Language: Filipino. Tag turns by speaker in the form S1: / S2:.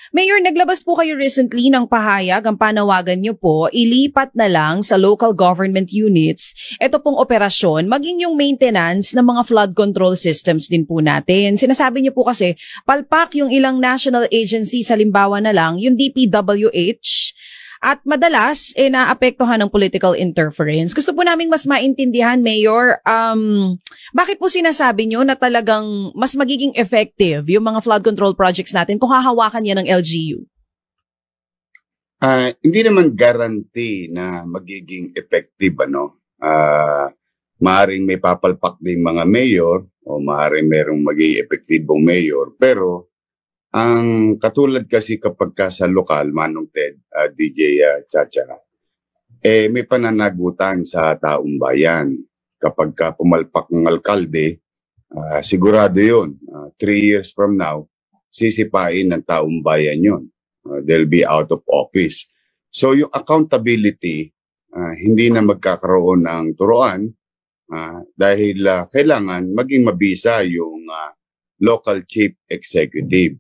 S1: Mayor, naglabas po kayo recently ng pahayag, ang panawagan nyo po, ilipat na lang sa local government units ito pong operasyon, maging yung maintenance ng mga flood control systems din po natin. Sinasabi nyo po kasi, palpak yung ilang national agencies, halimbawa na lang, yung DPWH, at madalas, naapektuhan ng political interference. Gusto po naming mas maintindihan, Mayor, bakit po sinasabi nyo na talagang mas magiging effective yung mga flood control projects natin kung hahawakan yan ng LGU?
S2: Hindi naman guarantee na magiging effective, ano. Maaring may papalpak din mga mayor o maaring merong magiging epektibong mayor, pero ang katulad kasi kapag ka sa lokal, Manong Ted, DJ Chacha, may pananagutan sa taong bayan. Kapag ka pumalpak ng alkalde, sigurado yun. 3 years from now, sisipain ng taong bayan yun. They'll be out of office. So yung accountability, hindi na magkakaroon ng turuan dahil kailangan maging mabisa yung local chief executive.